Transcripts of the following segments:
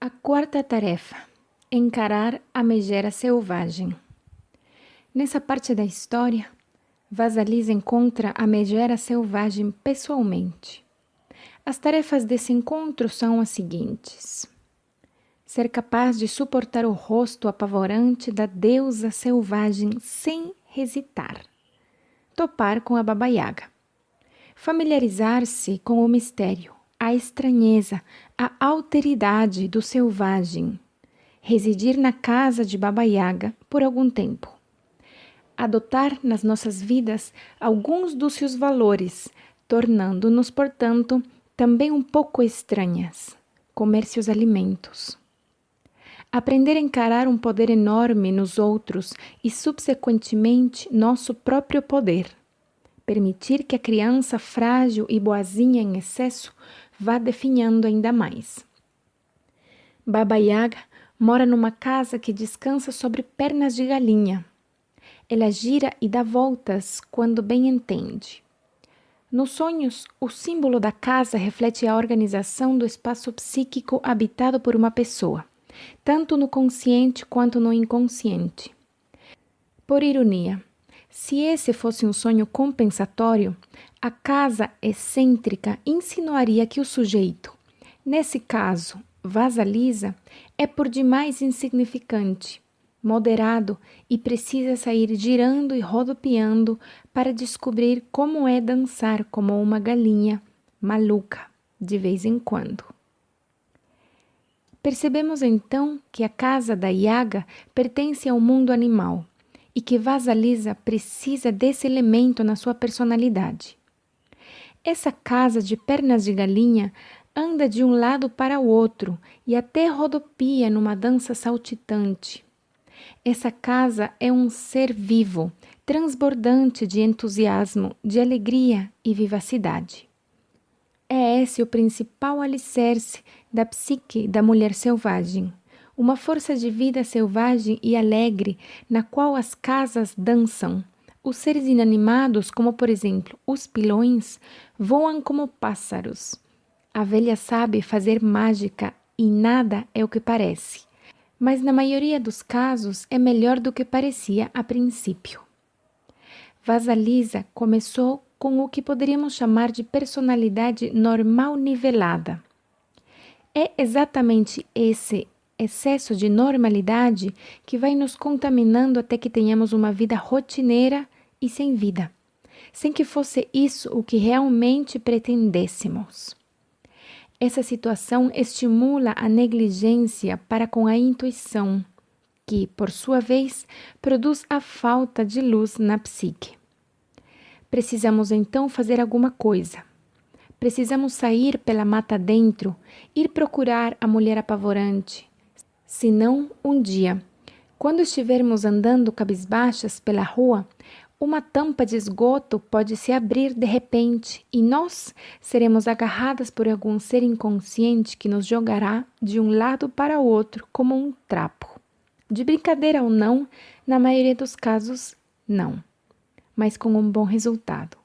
A quarta tarefa: encarar a megera selvagem. Nessa parte da história, Vasalisa encontra a megera selvagem pessoalmente. As tarefas desse encontro são as seguintes: ser capaz de suportar o rosto apavorante da deusa selvagem sem hesitar, topar com a Baba Yaga, familiarizar-se com o mistério, a estranheza, a alteridade do selvagem, residir na casa de Baba Yaga por algum tempo, adotar nas nossas vidas alguns dos seus valores, tornando-nos, portanto, também um pouco estranhas, comer seus alimentos. Aprender a encarar um poder enorme nos outros e, subsequentemente, nosso próprio poder. Permitir que a criança frágil e boazinha em excesso vá definhando ainda mais. Baba Yaga mora numa casa que descansa sobre pernas de galinha. Ela gira e dá voltas quando bem entende. Nos sonhos, o símbolo da casa reflete a organização do espaço psíquico habitado por uma pessoa, tanto no consciente quanto no inconsciente. Por ironia, se esse fosse um sonho compensatório, a casa excêntrica insinuaria que o sujeito, nesse caso, Vasalisa, é por demais insignificante, moderado e precisa sair girando e rodopiando para descobrir como é dançar como uma galinha maluca de vez em quando. Percebemos então que a casa da Yaga pertence ao mundo animal e que Vasalisa precisa desse elemento na sua personalidade. Essa casa de pernas de galinha anda de um lado para o outro e até rodopia numa dança saltitante. Essa casa é um ser vivo, transbordante de entusiasmo, de alegria e vivacidade. É esse o principal alicerce da psique da mulher selvagem, uma força de vida selvagem e alegre na qual as casas dançam. Os seres inanimados, como por exemplo os pilões, voam como pássaros. A velha sabe fazer mágica e nada é o que parece, mas na maioria dos casos é melhor do que parecia a princípio. Vasalisa começou com o que poderíamos chamar de personalidade normal nivelada. É exatamente esse excesso de normalidade que vai nos contaminando até que tenhamos uma vida rotineira e sem vida, sem que fosse isso o que realmente pretendêssemos. Essa situação estimula a negligência para com a intuição, que, por sua vez, produz a falta de luz na psique. Precisamos então fazer alguma coisa. Precisamos sair pela mata dentro, ir procurar a mulher apavorante. Senão, um dia, quando estivermos andando cabisbaixas pela rua, uma tampa de esgoto pode se abrir de repente e nós seremos agarradas por algum ser inconsciente que nos jogará de um lado para o outro como um trapo. De brincadeira ou não, na maioria dos casos, não, mas com um bom resultado.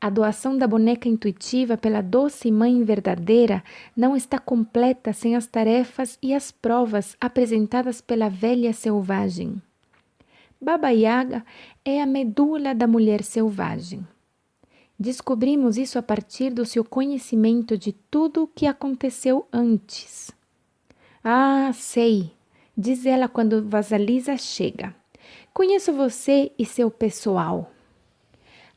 A doação da boneca intuitiva pela doce mãe verdadeira não está completa sem as tarefas e as provas apresentadas pela velha selvagem. Baba Yaga é a medula da mulher selvagem. Descobrimos isso a partir do seu conhecimento de tudo o que aconteceu antes. Ah, sei, diz ela quando Vasalisa chega. Conheço você e seu pessoal.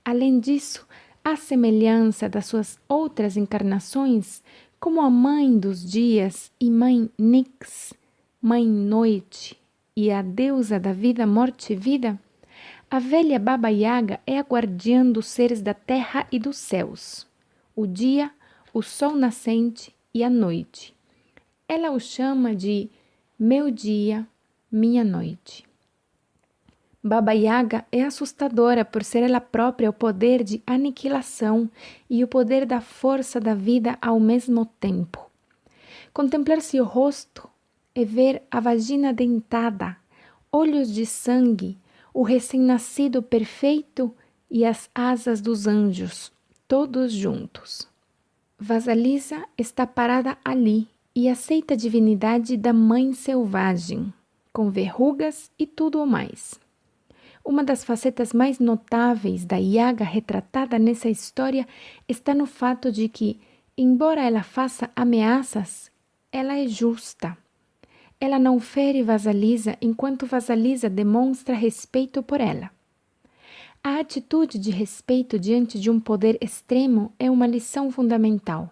Além disso, à semelhança das suas outras encarnações, como a mãe dos dias e mãe Nix, mãe noite, e a deusa da vida, morte e vida, a velha Baba Yaga é a guardiã dos seres da terra e dos céus, o dia, o sol nascente e a noite. Ela o chama de meu dia, minha noite. Baba Yaga é assustadora por ser ela própria o poder de aniquilação e o poder da força da vida ao mesmo tempo. Contemplar seu rosto é ver a vagina dentada, olhos de sangue, o recém-nascido perfeito e as asas dos anjos, todos juntos. Vasalisa está parada ali, e aceita a divindade da mãe selvagem, com verrugas e tudo o mais. Uma das facetas mais notáveis da Yaga retratada nessa história está no fato de que, embora ela faça ameaças, ela é justa. Ela não fere Vasalisa enquanto Vasalisa demonstra respeito por ela. A atitude de respeito diante de um poder extremo é uma lição fundamental.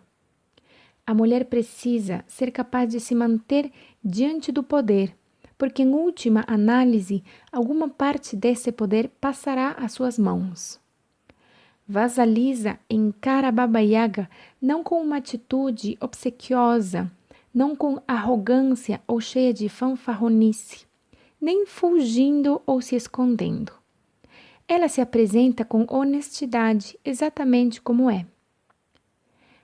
A mulher precisa ser capaz de se manter diante do poder, porque em última análise, alguma parte desse poder passará às suas mãos. Vasalisa encara Baba Yaga não com uma atitude obsequiosa, não com arrogância ou cheia de fanfarronice, nem fugindo ou se escondendo. Ela se apresenta com honestidade, exatamente como é.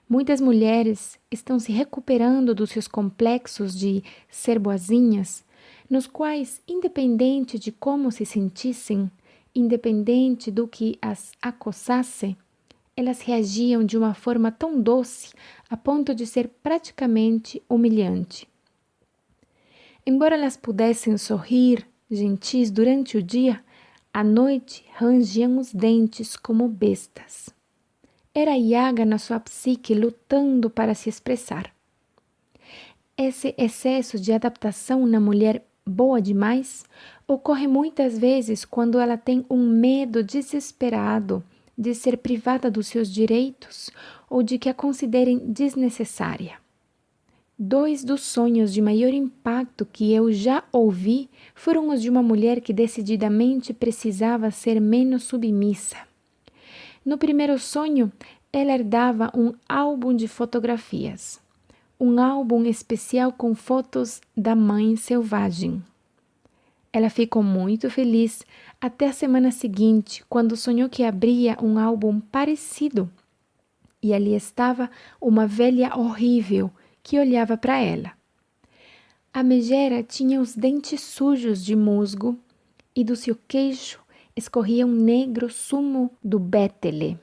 Muitas mulheres estão se recuperando dos seus complexos de ser boazinhas, nos quais, independente de como se sentissem, independente do que as acossasse, elas reagiam de uma forma tão doce a ponto de ser praticamente humilhante. Embora elas pudessem sorrir, gentis durante o dia, à noite rangiam os dentes como bestas. Era Yaga na sua psique lutando para se expressar. Esse excesso de adaptação na mulher boa demais ocorre muitas vezes quando ela tem um medo desesperado de ser privada dos seus direitos ou de que a considerem desnecessária. 2 dos sonhos de maior impacto que eu já ouvi foram os de uma mulher que decididamente precisava ser menos submissa. No primeiro sonho, ela herdava um álbum de fotografias, um álbum especial com fotos da mãe selvagem. Ela ficou muito feliz até a semana seguinte, quando sonhou que abria um álbum parecido. E ali estava uma velha horrível que olhava para ela. A megera tinha os dentes sujos de musgo e do seu queixo escorria um negro sumo do bétele.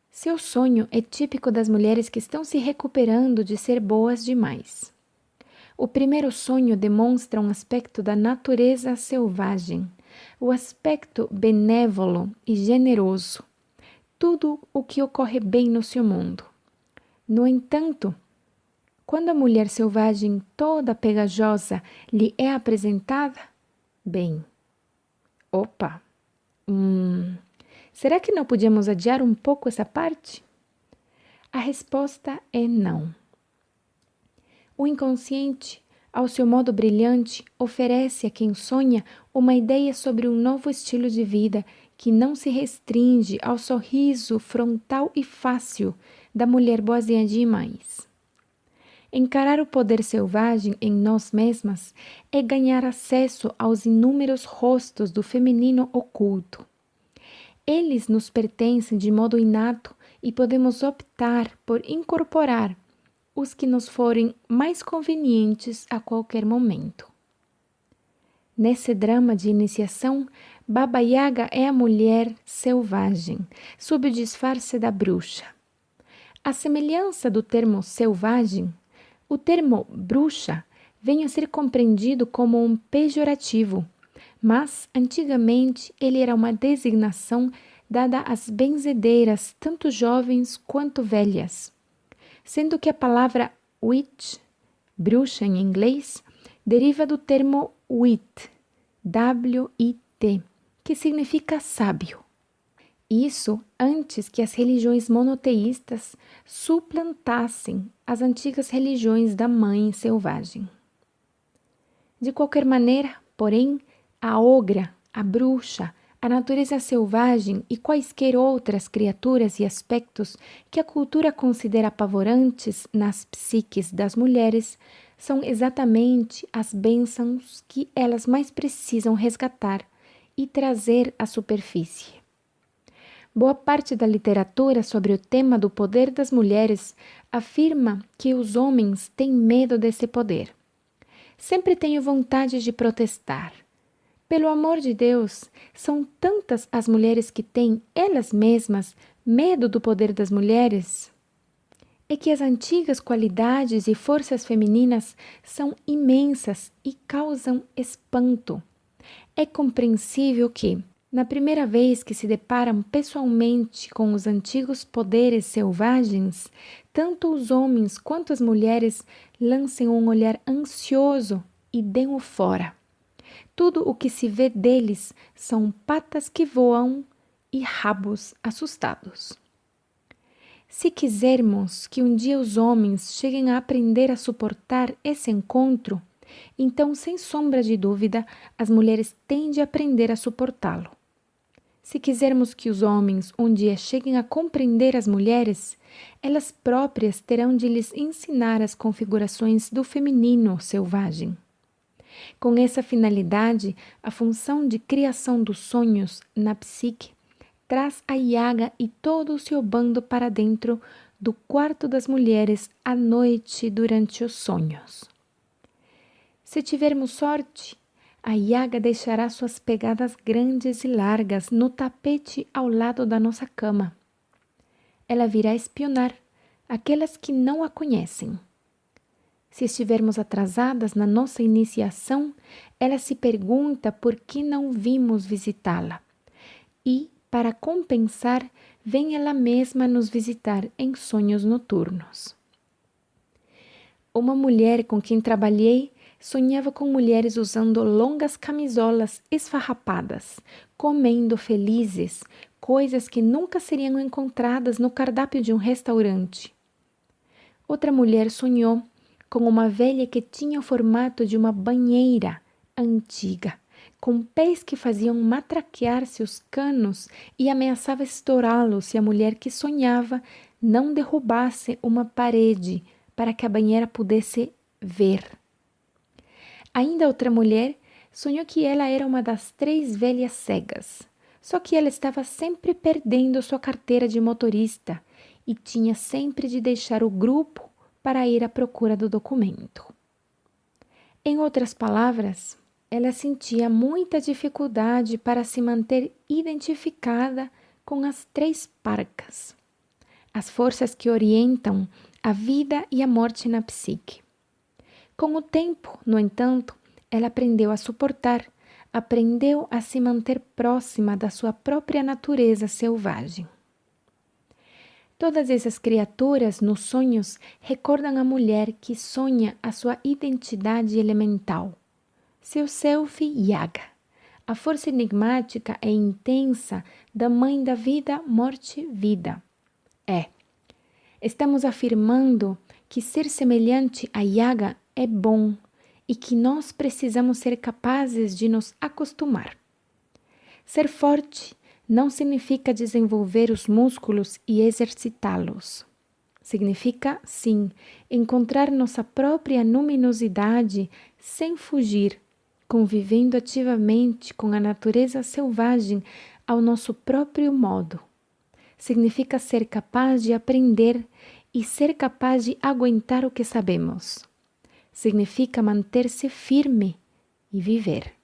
Seu sonho é típico das mulheres que estão se recuperando de ser boas demais. O primeiro sonho demonstra um aspecto da natureza selvagem, o aspecto benévolo e generoso, tudo o que ocorre bem no seu mundo. No entanto, quando a mulher selvagem toda pegajosa lhe é apresentada, bem, opa, será que não podíamos adiar um pouco essa parte? A resposta é não. O inconsciente, ao seu modo brilhante, oferece a quem sonha uma ideia sobre um novo estilo de vida que não se restringe ao sorriso frontal e fácil da mulher boazinha demais. Encarar o poder selvagem em nós mesmas é ganhar acesso aos inúmeros rostos do feminino oculto. Eles nos pertencem de modo inato e podemos optar por incorporar os que nos forem mais convenientes a qualquer momento. Nesse drama de iniciação, Baba Yaga é a mulher selvagem, sob o disfarce da bruxa. À semelhança do termo selvagem, o termo bruxa vem a ser compreendido como um pejorativo, mas antigamente ele era uma designação dada às benzedeiras, tanto jovens quanto velhas, sendo que a palavra witch, bruxa em inglês, deriva do termo wit, W-I-T, que significa sábio. Isso antes que as religiões monoteístas suplantassem as antigas religiões da mãe selvagem. De qualquer maneira, porém, a ogra, a bruxa, a natureza selvagem e quaisquer outras criaturas e aspectos que a cultura considera apavorantes nas psiques das mulheres são exatamente as bênçãos que elas mais precisam resgatar e trazer à superfície. Boa parte da literatura sobre o tema do poder das mulheres afirma que os homens têm medo desse poder. Sempre tenho vontade de protestar. Pelo amor de Deus, são tantas as mulheres que têm, elas mesmas, medo do poder das mulheres? é que as antigas qualidades e forças femininas são imensas e causam espanto. É compreensível que, na primeira vez que se deparam pessoalmente com os antigos poderes selvagens, tanto os homens quanto as mulheres lancem um olhar ansioso e deem-o fora. Tudo o que se vê deles são patas que voam e rabos assustados. Se quisermos que um dia os homens cheguem a aprender a suportar esse encontro, então, sem sombra de dúvida, as mulheres têm de aprender a suportá-lo. Se quisermos que os homens um dia cheguem a compreender as mulheres, elas próprias terão de lhes ensinar as configurações do feminino selvagem. Com essa finalidade, a função de criação dos sonhos na psique traz a Yaga e todo o seu bando para dentro do quarto das mulheres à noite durante os sonhos. Se tivermos sorte, a Yaga deixará suas pegadas grandes e largas no tapete ao lado da nossa cama. Ela virá espionar aquelas que não a conhecem. Se estivermos atrasadas na nossa iniciação, ela se pergunta por que não vimos visitá-la. E, para compensar, vem ela mesma nos visitar em sonhos noturnos. Uma mulher com quem trabalhei sonhava com mulheres usando longas camisolas esfarrapadas, comendo felizes, coisas que nunca seriam encontradas no cardápio de um restaurante. Outra mulher sonhou com uma velha que tinha o formato de uma banheira antiga, com pés que faziam matraquear-se os canos e ameaçava estourá-los se a mulher que sonhava não derrubasse uma parede para que a banheira pudesse ver. Ainda outra mulher sonhou que ela era uma das 3 velhas cegas, só que ela estava sempre perdendo sua carteira de motorista e tinha sempre de deixar o grupo para ir à procura do documento. Em outras palavras, ela sentia muita dificuldade para se manter identificada com as 3 parcas, as forças que orientam a vida e a morte na psique. Com o tempo, no entanto, ela aprendeu a suportar, aprendeu a se manter próxima da sua própria natureza selvagem. Todas essas criaturas nos sonhos recordam a mulher que sonha a sua identidade elemental, seu self Yaga, a força enigmática e intensa da mãe da vida, morte, vida. Estamos afirmando que ser semelhante a Yaga é bom e que nós precisamos ser capazes de nos acostumar. Ser forte não significa desenvolver os músculos e exercitá-los. Significa, sim, encontrar nossa própria luminosidade sem fugir, convivendo ativamente com a natureza selvagem ao nosso próprio modo. Significa ser capaz de aprender e ser capaz de aguentar o que sabemos. Significa manter-se firme e viver.